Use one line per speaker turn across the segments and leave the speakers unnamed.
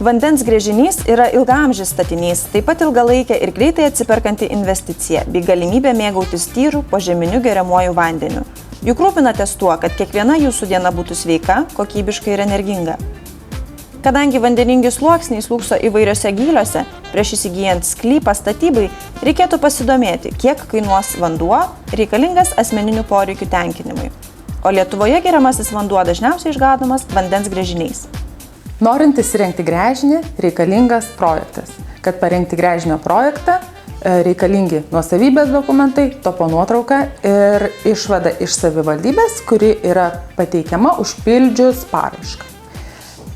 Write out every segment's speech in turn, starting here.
Vandens gręžinys yra ilgaamžis statinys, taip pat ilgalaikė ir greitai atsiperkanti investicija bei galimybė mėgautis tyrų požeminiu geriamuoju vandeniu. Juk rūpinatės tuo, kad kiekviena jūsų diena būtų sveika, kokybiška ir energinga. Kadangi vandeningi sluoksniai slūkso įvairiose gyliuose, prieš įsigijant sklypą statybai reikėtų pasidomėti, kiek kainuos vanduo reikalingas asmeninių poreikių tenkinimui. O Lietuvoje geriamasis vanduo dažniausiai išgaunamas vandens gręžiniais.
Norint įsirengti gręžinį, reikalingas projektas. Kad parengti gręžinio projektą, reikalingi nuosavybės dokumentai, topo nuotrauka ir išvada iš savivaldybės, kuri yra pateikiama užpildžius paraišką.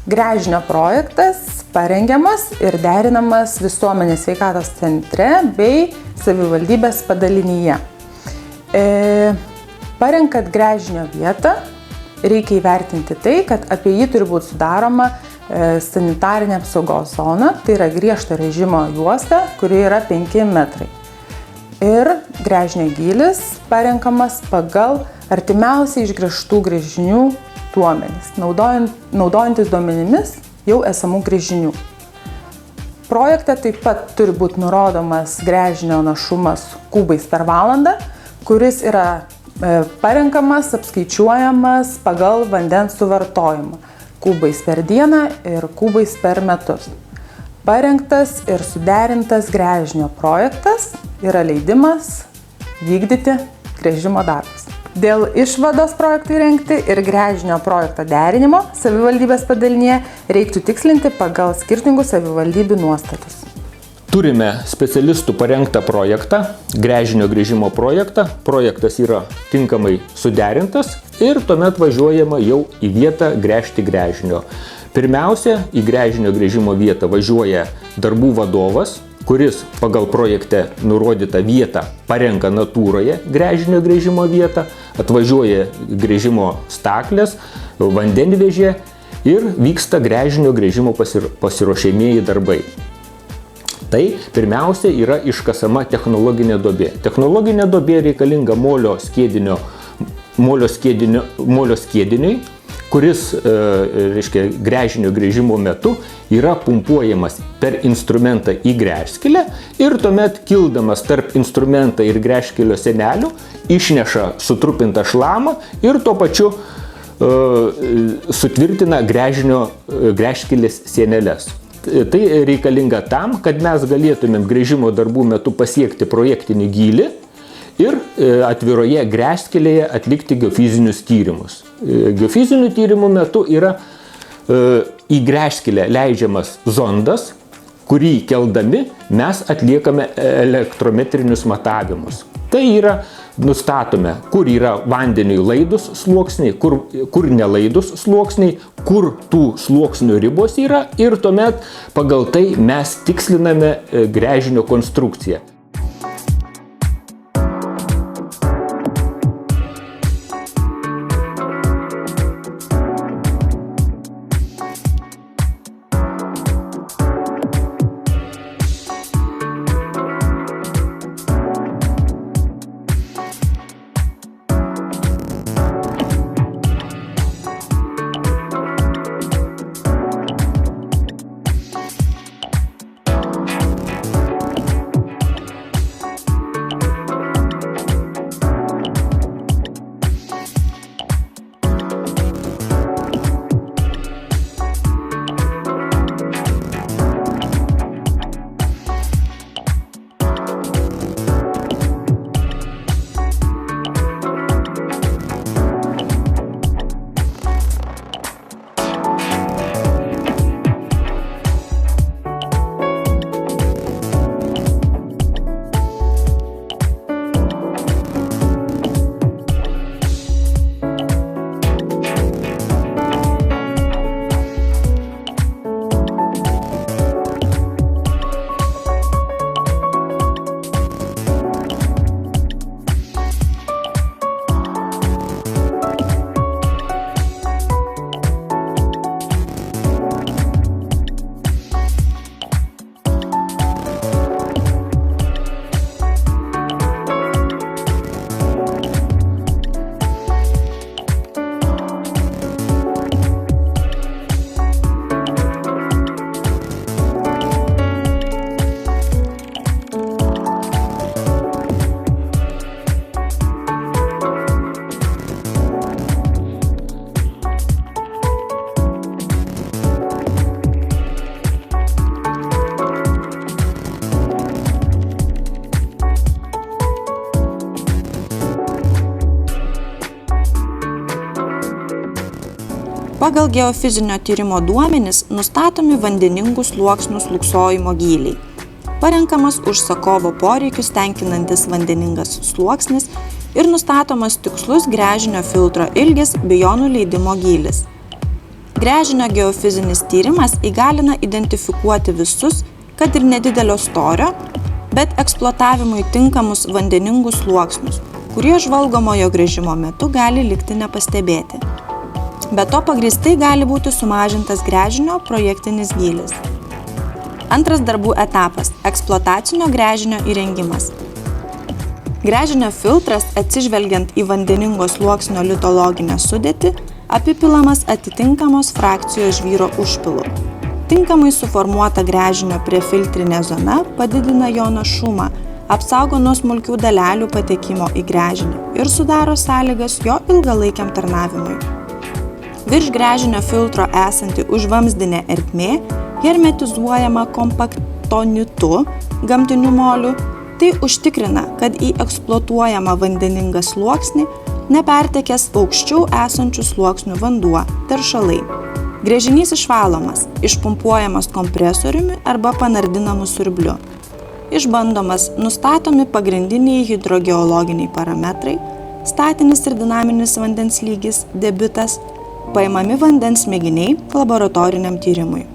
Gręžinio projektas parengiamas ir derinamas visuomenės sveikatos centre bei savivaldybės padalinyje. Parenkant gręžinio vietą, reikia įvertinti tai, kad apie jį turi būti sudaroma sanitarinė apsaugos zona, tai yra griežto režimo juosta, kuri yra 5 metrai. Ir gręžinio gylis parenkamas pagal artimiausiai išgręžtų gręžinių duomenis, naudojantis duomenimis jau esamų gręžinių. Projekte taip pat turi būti nurodomas gręžinio našumas kubais per valandą, kuris yra parenkamas, apskaičiuojamas pagal vandens suvartojimą. Kubais per dieną ir kubais per metus. Parengtas ir suderintas gręžinio projektas yra leidimas vykdyti gręžimo darbus. Dėl išvados projektui rengti ir gręžinio projekto derinimo savivaldybės padalinyje reiktų tikslinti pagal skirtingų savivaldybių nuostatus.
Turime specialistų parengtą projektą, gręžinio gręžimo projektą. Projektas yra tinkamai suderintas ir tuomet važiuojama jau į vietą gręžti gręžinio. Pirmiausia, į gręžinio gręžimo vietą važiuoja darbų vadovas, kuris pagal projekte nurodytą vietą parenka natūroje gręžinio gręžimo vietą, atvažiuoja gręžimo staklės, vandenvežė ir vyksta gręžinio gręžimo pasiruošiamieji darbai. Tai pirmiausia yra iškasama technologinė duobė. Technologinė duobė reikalinga molio skiediniui, kuris gręžinio gręžimo metu yra pumpuojamas per instrumentą į gręžskylę ir tuomet kildamas tarp instrumentą ir gręžskylio sienelių išneša sutrupintą šlamą ir tuo pačiu sutvirtina gręžskylės sieneles. Tai reikalinga tam, kad mes galėtumėm gręžimo darbų metu pasiekti projektinį gylį ir atviroje gręžskylėje atlikti geofizinius tyrimus. Geofizinių tyrimų metu yra į gręžskylę leidžiamas zondas, kurį keldami mes atliekame elektrometrinius matavimus. Tai yra, nustatome, kur yra vandeniui laidus sluoksniai, kur nelaidus sluoksniai, kur tų sluoksnių ribos yra ir tuomet pagal tai mes tiksliname gręžinio konstrukciją.
Pagal geofizinio tyrimo duomenis nustatomi vandeningų sluoksnių slūgsojimo gyliai. Parenkamas užsakovo poreikius tenkinantis vandeningas sluoksnis ir nustatomas tikslus gręžinio filtro ilgis bei jo nuleidimo gylis. Gręžinio geofizinis tyrimas įgalina identifikuoti visus, kad ir nedidelio storio, bet eksploatavimui tinkamus vandeningus sluoksnius, kurie žvalgomojo gręžimo metu gali likti nepastebėti. Be to pagrįstai gali būti sumažintas gręžinio projektinis gylis. Antras darbų etapas – eksploatacinio gręžinio įrengimas. Gręžinio filtras, atsižvelgiant į vandeningo sluoksnio litologinę sudėtį, apipilamas atitinkamos frakcijos žvyro užpilu. Tinkamai suformuota gręžinio prefiltrinė zona padidina jo našumą, apsaugo nuo smulkių dalelių patekimo į gręžinį ir sudaro sąlygas jo ilgalaikiam tarnavimui. Virš gręžinio filtro esanti užvamzdinė ertmė hermetizuojama kompaktonitu gamtiniu moliu, tai užtikrina, kad į eksploatuojamą vandeningą sluoksnį nepertekęs aukščiau esančių sluoksnių vanduo, teršalai. Gręžinys išvalomas, išpumpuojamas kompresoriumi arba panardinamu siurbliu. Išbandomas, nustatomi pagrindiniai hidrogeologiniai parametrai, statinis ir dinaminis vandens lygis, debitas, paimami vandens mėginiai laboratoriniam tyrimui.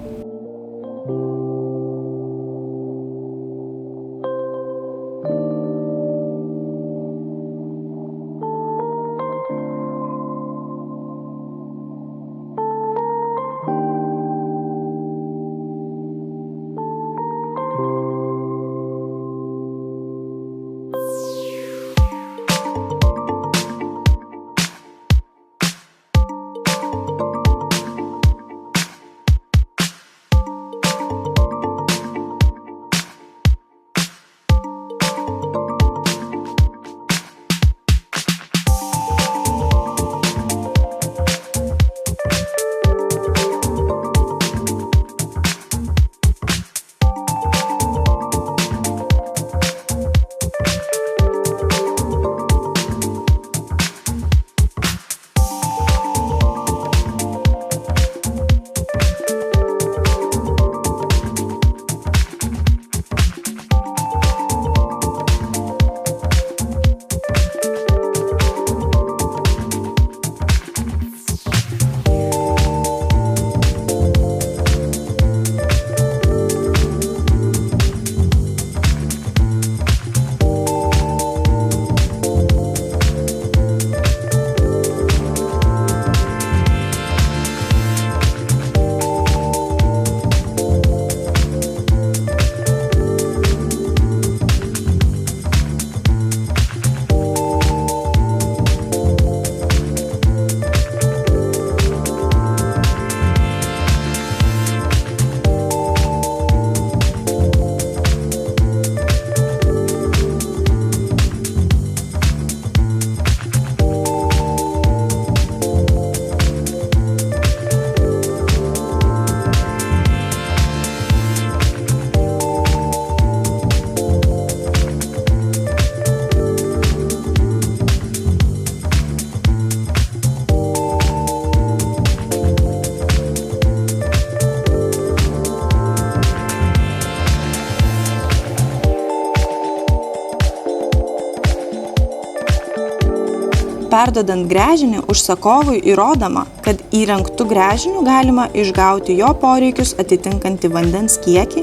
Perdodant gręžinį užsakovui įrodoma, kad įrengtu gręžiniu galima išgauti jo poreikius atitinkantį vandens kiekį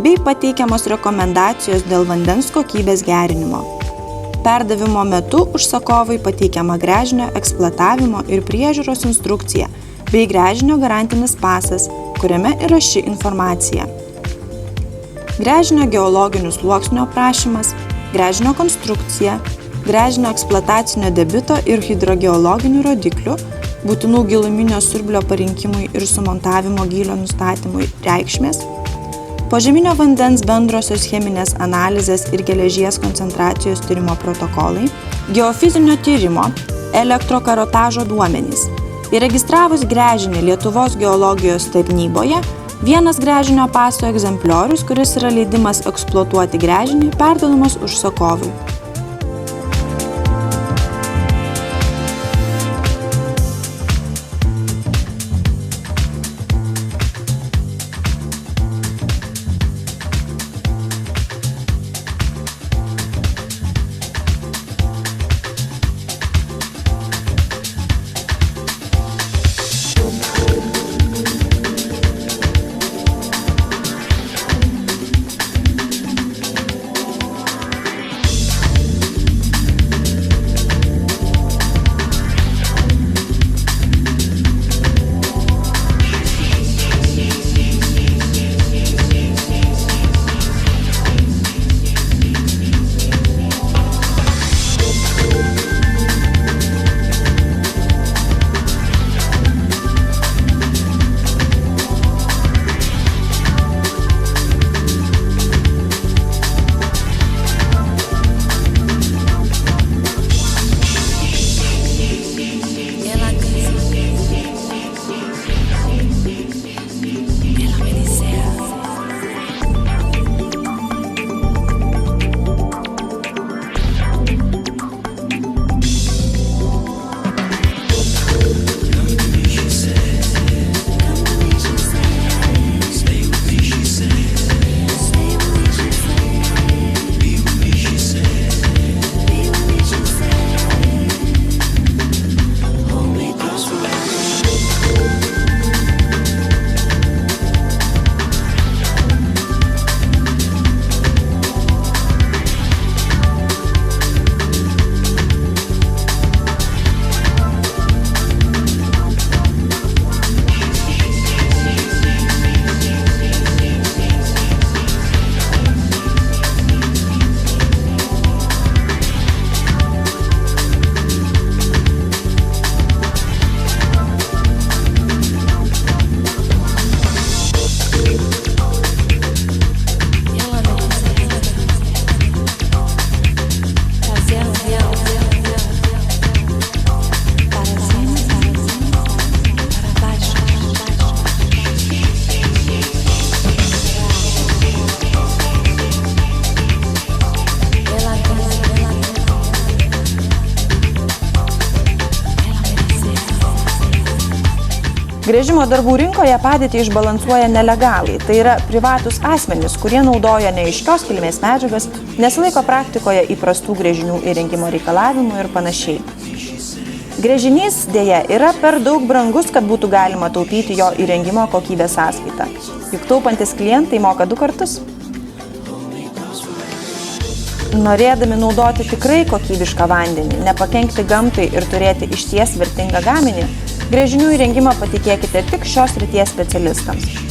bei pateikiamos rekomendacijos dėl vandens kokybės gerinimo. Perdavimo metu užsakovui pateikiama gręžinio eksploatavimo ir priežiūros instrukcija bei gręžinio garantinis pasas, kuriame yra ši informacija. Gręžinio geologinių sluoksnių aprašymas, gręžinio konstrukcija, gręžinio eksploatacinio debito ir hidrogeologinių rodiklių, būtinų giluminio siurblio parinkimui ir sumontavimo gylio nustatymui reikšmės, požeminio vandens bendrosios cheminės analizės ir geležies koncentracijos tyrimo protokolai, geofizinio tyrimo, elektrokarotažo duomenys. Įregistravus gręžinį Lietuvos geologijos tarnyboje, vienas gręžinio paso egzempliorius, kuris yra leidimas eksploatuoti gręžinį, perduodamas užsakovui. Gręžimo darbų rinkoje padėtį išbalansuoja nelegalai, tai yra privatus asmenys, kurie naudoja neaiškios kilmės medžiagas, nesilaiko praktikoje įprastų gręžinių įrengimo reikalavimų ir panašiai. Gręžinys dėja yra per daug brangus, kad būtų galima taupyti jo įrengimo kokybės sąskaitą. Juk taupantis klientai moka 2 kartus. Norėdami naudoti tikrai kokybišką vandenį, nepakenkti gamtai ir turėti išties vertingą gaminį, gręžinių įrengimą patikėkite tik šios srities specialistams.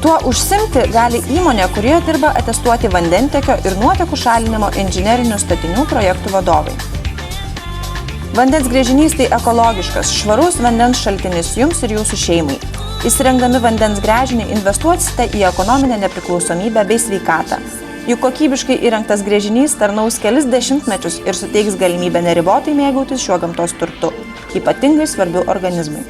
Tuo užsimti gali įmonė, kurioje dirba atestuoti vandentiekio ir nuotekų šalinimo inžinerinių statinių projektų vadovai. Vandens gręžinys tai ekologiškas, švarus vandens šaltinis jums ir jūsų šeimai. Įsirengdami vandens gręžinį investuosite į ekonominę nepriklausomybę bei sveikatą. Juk kokybiškai įrengtas gręžinys tarnaus kelis dešimtmečius ir suteiks galimybę neribotai mėgautis šiuo gamtos turtu, ypatingai svarbiu organizmui.